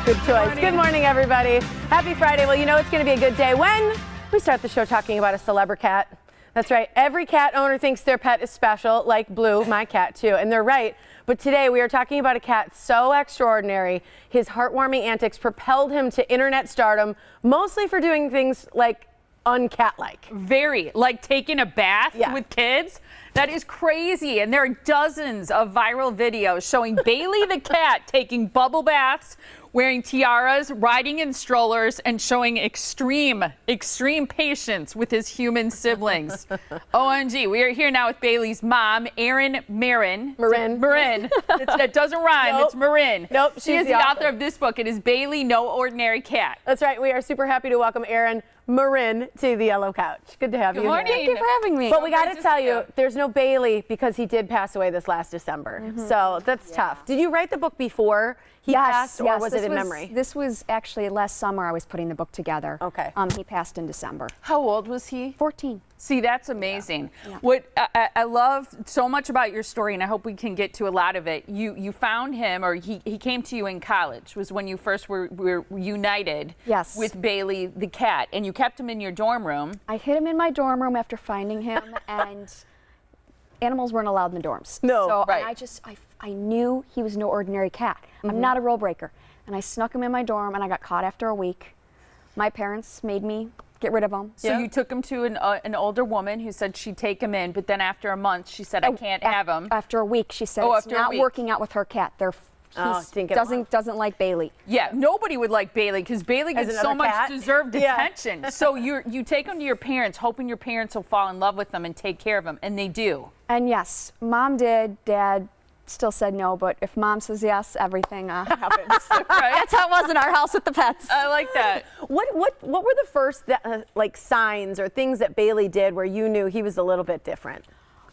Good choice. Good morning, everybody. Happy Friday. Well, you know it's going to be a good day when we start the show talking about a celeb cat. That's right. Every cat owner thinks their pet is special, like Blue, my cat, too. And they're right. But today we are talking about a cat so extraordinary, his heartwarming antics propelled him to internet stardom, mostly for doing things like uncat-like. Very, like taking a bath with kids. That is crazy. And there are dozens of viral videos showing Bailey the cat taking bubble baths, wearing tiaras, riding in strollers, and showing extreme patience with his human siblings. OMG, we are here now with Bailey's mom, Erin Marin. That doesn't rhyme, nope. It's Marin. Nope, she is the author of this book. It is Bailey, No Ordinary Cat. That's right, we are super happy to welcome Erin Marin to the Yellow Couch. Good to have you here. Good morning. Thank you for having me. But we got to tell you, there's no Bailey because he did pass away this last December. So that's tough. Did you write the book before he passed, or was it in memory? This was actually last summer I was putting the book together. Okay. He passed in December. How old was he? 14. See, that's amazing. Yeah. What I love so much about your story, and I hope we can get to a lot of it, you found him, or he came to you in college, was when you first were united with Bailey the cat, and you kept him in your dorm room. I hid him in my dorm room after finding him, and animals weren't allowed in the dorms. No, so right. I knew he was no ordinary cat. I'm not a rule breaker. And I snuck him in my dorm, and I got caught after a week. My parents made me get rid of him. So you took him to an older woman who said she'd take him in, but then after a month she said, I can't have him. After a week, she said it's not working out with her cat. He doesn't like Bailey. Yeah, nobody would like Bailey because Bailey gets so much deserved attention. So you take him to your parents, hoping your parents will fall in love with them and take care of him, and they do. And yes, Mom did. Dad still said no, but if Mom says yes, everything happens. Right? That's how it was in our house with the pets. I like that. What were the first like signs or things that Bailey did where you knew he was a little bit different?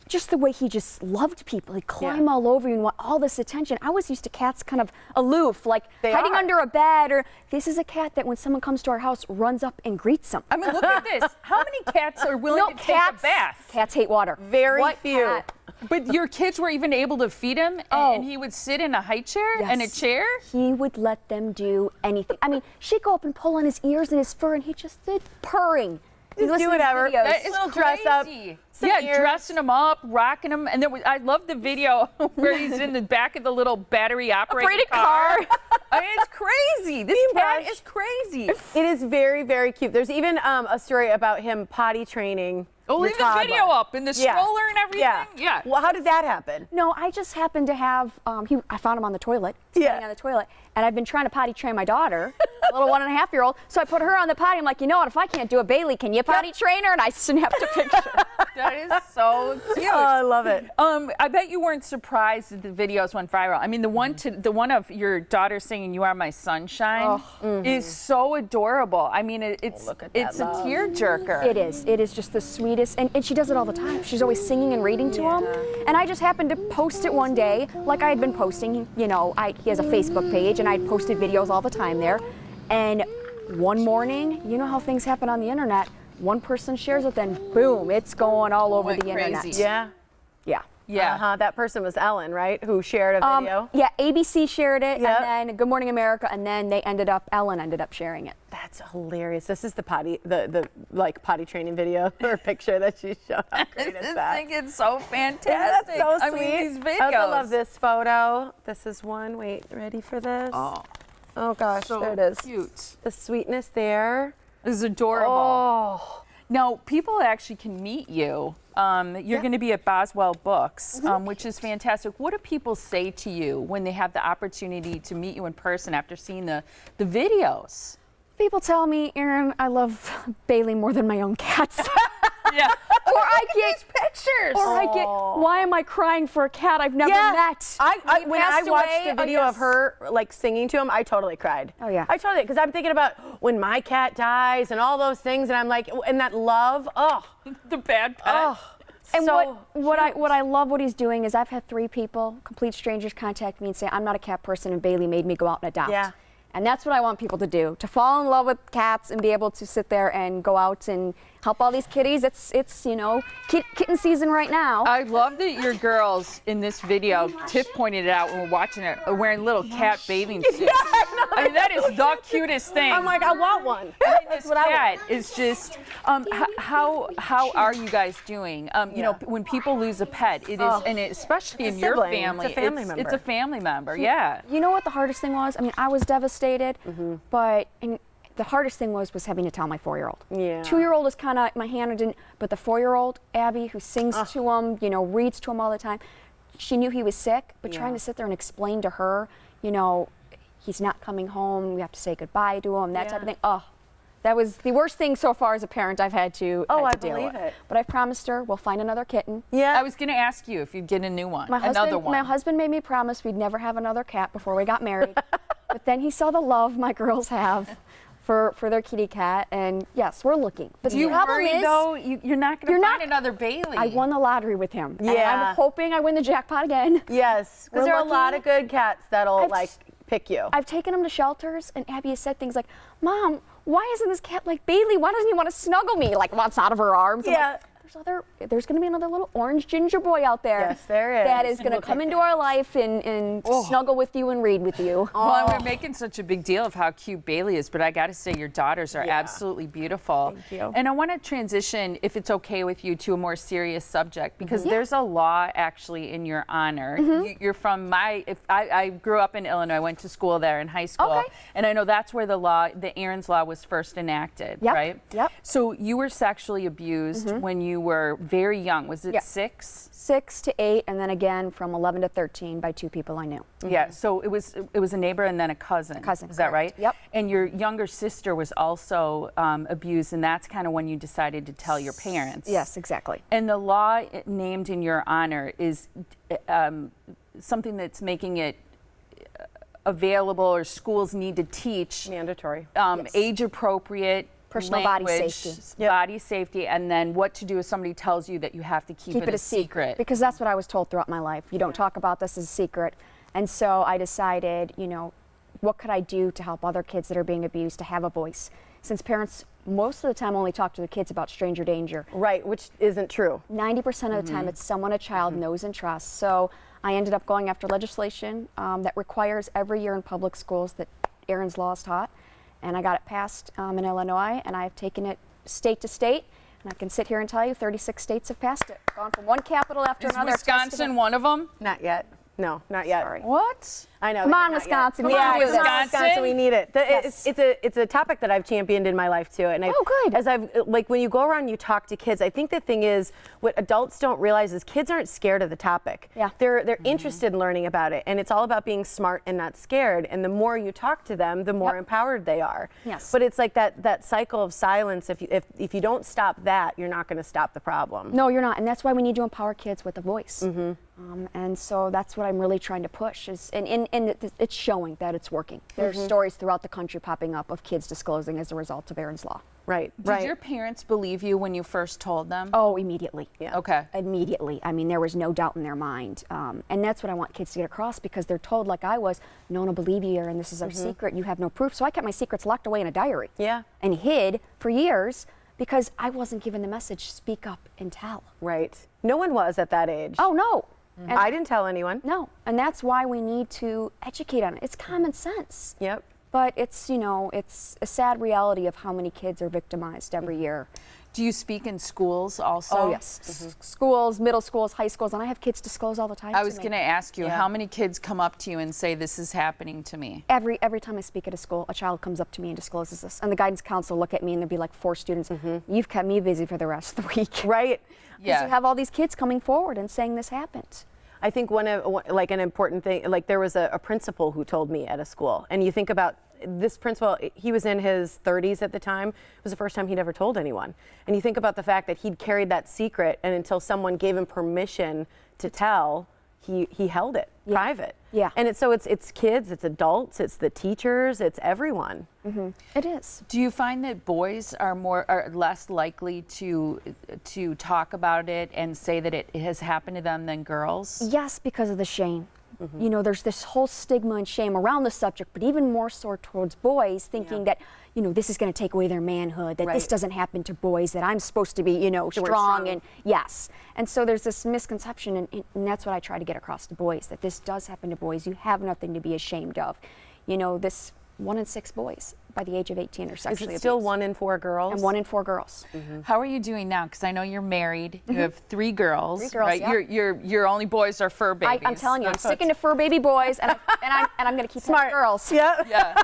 Just the way he just loved people. He'd climb all over you and want all this attention. I was used to cats kind of aloof, like hiding under a bed, or this is a cat that when someone comes to our house runs up and greets them. I mean, look at this. How many cats are willing to take a bath? Cats hate water. Very few. Cat? But your kids were even able to feed him, and he would sit in a high chair and a chair? He would let them do anything. I mean, she'd go up and pull on his ears and his fur, and he just did purring. Just do whatever. That is little crazy. Dress up. Yeah, dressing him up, rocking him, and I love the video where he's in the back of the little battery-operated car. I mean, it's crazy. This cat is crazy. It is very, very cute. There's even a story about him potty training. Oh, leave the video up in the stroller and everything. Yeah. Well, how did that happen? No, I just happened to have. I found him on the toilet. Standing on the toilet, and I've been trying to potty train my daughter, a little 1.5-year-old. So I put her on the potty. I'm like, you know what? If I can't do it, Bailey, can you potty train her? And I snapped a picture. That is so cute. Oh, I love it. I bet you weren't surprised that the videos went viral. I mean, the one of your daughter singing "You Are My Sunshine" is so adorable. I mean, it's a tearjerker. It is. It is just the sweetest, and she does it all the time. She's always singing and reading to him. And I just happened to post it one day, like I had been posting. You know, he has a Facebook page, and I'd posted videos all the time there. And one morning, you know how things happen on the internet. One person shares it, then boom, it's going all over the internet. Yeah. That person was Ellen, right? Who shared a video. Yeah, ABC shared it, and then Good Morning America, and then Ellen ended up sharing it. That's hilarious. This is the potty training video or picture that she showed. How great is that? I think it's so fantastic. That's so sweet. I mean, these videos. I also love this photo. This is one. Wait, ready for this? Oh gosh, so there it is. Cute. The sweetness there. This is adorable. Oh. Now, people actually can meet you. You're going to be at Boswell Books, which is fantastic. What do people say to you when they have the opportunity to meet you in person after seeing the videos? People tell me, Erin, I love Bailey more than my own cats. Yeah. Or I get these pictures. Or I get, why am I crying for a cat I've never met? When I watched the video of her like singing to him, I totally cried. Oh yeah. I totally, because I'm thinking about when my cat dies and all those things, and I'm like, and that love, the bad pet. And what I love what he's doing is I've had 3 people, complete strangers, contact me and say, I'm not a cat person, and Bailey made me go out and adopt. Yeah. And that's what I want people to do, to fall in love with cats and be able to sit there and go out and help all these kitties. It's you know, kitten season right now. I love that your girls in this video, Tiff pointed it out when we're watching it, are wearing little cat bathing suits. Yeah, I mean, that is the cutest thing. I'm like, I want one. This cat is just, how are you guys doing? You know, when people lose a pet, it is, and especially in your family, it's a family member. It's a family member, yeah. You know what the hardest thing was? I mean, I was devastated, but the hardest thing was having to tell my 4-year-old. Yeah. 2-year-old is kind of, my hand didn't, but the 4-year-old, Abby, who sings to him, you know, reads to him all the time, she knew he was sick, but trying to sit there and explain to her, you know, he's not coming home, we have to say goodbye to him, that type of thing. Oh, that was the worst thing so far as a parent I've had to deal with. It. But I promised her we'll find another kitten. Yeah. I was going to ask you if you'd get a new one, My one. husband made me promise we'd never have another cat before we got married. But then he saw the love my girls have for their kitty cat, and yes, we're looking. But Do you worry, though, you're not going to find another Bailey? I won the lottery with him. Yeah. And I'm hoping I win the jackpot again. Yes, because there are a lot of good cats that'll like pick you. I've taken him to shelters, and Abby has said things like, Mom, why isn't this cat like Bailey? Why doesn't he want to snuggle me? Like, wants out of her arms. Yeah. There's going to be another little orange ginger boy out there. Yes, there is. That is going to come into our life and snuggle with you and read with you. Well, we're making such a big deal of how cute Bailey is, but I got to say your daughters are absolutely beautiful. Thank you. And I want to transition, if it's okay with you, to a more serious subject, because there's a law actually in your honor. You're from I grew up in Illinois, went to school there in high school, and I know that's where the Erin's Law was first enacted, right? Yep. So you were sexually abused when you were very young. Was it 6? 6 to 8, and then again from 11 to 13 by 2 people I knew. Yeah, so it was a neighbor and then a cousin. Is that right? Yep. And your younger sister was also abused, and that's kind of when you decided to tell your parents. Yes, exactly. And the law named in your honor is something that's making it available, or schools need to teach. Mandatory. Age appropriate. Personal language, body safety. Body safety, and then what to do if somebody tells you that you have to keep it a secret. Because that's what I was told throughout my life. You don't talk about this as a secret. And so I decided, you know, what could I do to help other kids that are being abused to have a voice? Since parents most of the time only talk to the kids about stranger danger. Right, which isn't true. 90% of the time it's someone a child knows and trusts. So I ended up going after legislation that requires every year in public schools that Erin's Law is taught. And I got it passed in Illinois, and I've taken it state to state. And I can sit here and tell you 36 states have passed it. Gone from one capital after another. Is Wisconsin one of them? Not yet. No, not yet. Sorry. What? I know. Come on, Wisconsin. Yeah, We can do this. Wisconsin, we need it. Yes. It's a topic that I've championed in my life too. And good. As I've like when you go around, you talk to kids. I think the thing is, what adults don't realize is kids aren't scared of the topic. Yeah. They're interested in learning about it, and it's all about being smart and not scared. And the more you talk to them, the more empowered they are. Yes. But it's like that cycle of silence. If you don't stop that, you're not going to stop the problem. No, you're not. And that's why we need to empower kids with a voice. And so that's what I'm really trying to push. And it's showing that it's working. There's stories throughout the country popping up of kids disclosing as a result of Erin's Law. Right. Did your parents believe you when you first told them? Oh, immediately. Yeah. Okay. Immediately. I mean, there was no doubt in their mind. And that's what I want kids to get across, because they're told, like I was, no one will believe you, and this is our secret. You have no proof. So I kept my secrets locked away in a diary. Yeah. And hid for years because I wasn't given the message, speak up and tell. Right. No one was at that age. Oh, no. And I didn't tell anyone. No. And that's why we need to educate on it. It's common sense. Yep. But it's, you know, it's a sad reality of how many kids are victimized every year. Do you speak in schools also? Oh, yes. Schools, middle schools, high schools, and I have kids disclose all the time. I was going to ask you, Yeah. how many kids come up to you and say, this is happening to me? Every time I speak at a school, a child comes up to me and discloses this. And the guidance counselor look at me and there'll be like 4 students. You've kept me busy for the rest of the week. Right. Because you have all these kids coming forward and saying this happened. I think like an important thing, like there was a principal who told me at a school, and you think about this principal, he was in his 30s at the time. It was the first time he'd ever told anyone. And you think about the fact that he'd carried that secret, and until someone gave him permission to tell, he held it private. Yeah. And it's kids, it's adults, it's the teachers, it's everyone. It is. Do you find that boys are less likely to talk about it and say that it has happened to them than girls? Yes, because of the shame. you know, there's this whole stigma and shame around the subject, but even more so towards boys, thinking that, you know, this is going to take away their manhood, that this doesn't happen to boys, that I'm supposed to be, you know, strong and yes. And so there's this misconception, and that's what I try to get across to boys, that this does happen to boys. You have nothing to be ashamed of. You know, this 1 in 6 boys by the age of 18 are sexually abused. Is it still 1 in 4 girls? And 1 in 4 girls. How are you doing now? Because I know you're married. You have 3 girls. 3 girls, right? yeah. Your only boys are fur babies. I'm telling you, I'm sticking to fur baby boys, and I'm going to keep smart girls. Yeah. Yeah.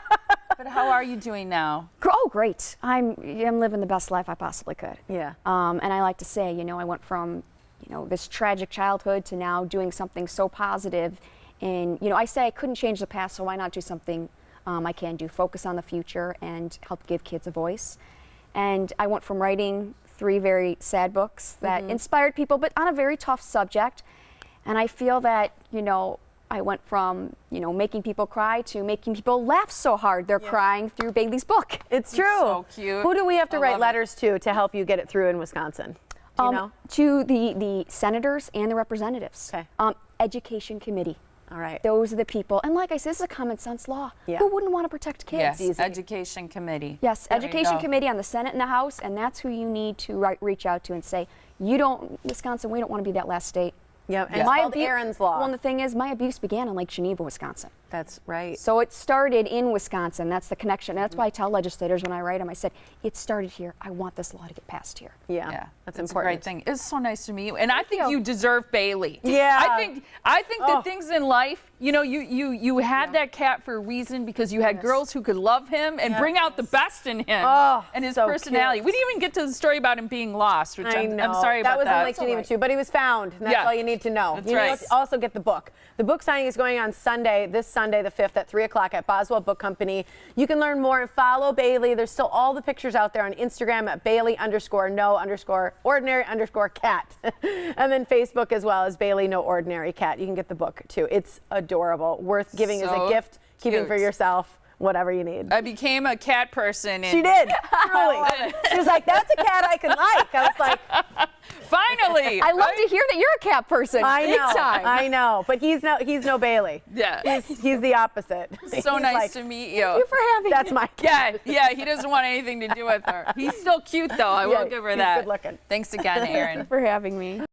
But how are you doing now? Oh, great. I'm living the best life I possibly could. Yeah. And I like to say, you know, I went from, you know, this tragic childhood to now doing something so positive. And, you know, I say I couldn't change the past, so why not do something I can do? Focus on the future and help give kids a voice. And I went from writing 3 very sad books that inspired people, but on a very tough subject. And I feel that, you know, I went from, you know, making people cry to making people laugh so hard they're crying through Bailey's book. It's true. So cute. Who do we have to write letters to help you get it through in Wisconsin? Do you know? To the senators and the representatives. Okay. Education committee. All right. Those are the people. And like I said, this is a common sense law. Yeah. Who wouldn't want to protect kids? Yes, education committee. Yes, There you education go. committee on the Senate and the House, and that's who you need to reach out to and say, you don't, Wisconsin, we don't want to be that last state. Yeah, and it's called Erin's Law. Well, and the thing is, my abuse began in Lake Geneva, Wisconsin. That's right. So it started in Wisconsin. That's the connection. That's why I tell legislators when I write them, I said, it started here. I want this law to get passed here. Yeah, that's it's important. a great thing. It's so nice to meet you, and I think you deserve Bailey. Yeah. I think that things in life, you know, you had that cat for a reason because you had girls who could love him and bring out the best in him and his personality. Cute. We didn't even get to the story about him being lost, which I'm sorry about that. That was in Lake Geneva too, but he was found, and that's all you need to know. That's you right. need to also get the book. The book signing is going on Sunday, this Sunday the 5th at 3 o'clock at Boswell Book Company. You can learn more and follow Bailey. There's still all the pictures out there on Instagram at Bailey_no_ordinary_cat. And then Facebook as well as Bailey No Ordinary Cat. You can get the book too. It's adorable. Worth giving as a gift, keeping for yourself, whatever you need. I became a cat person. She did, truly. She was like, that's a cat I can like. I was like, finally. I love to hear that you're a cat person. I know, Big time. I know, but he's no Bailey. Yeah. He's the opposite. So He's nice like, to meet you. Thank you for having me. That's my cat. Yeah, he doesn't want anything to do with her. He's still cute though. I will give her he's that. good looking. Thanks again, Erin. for having me.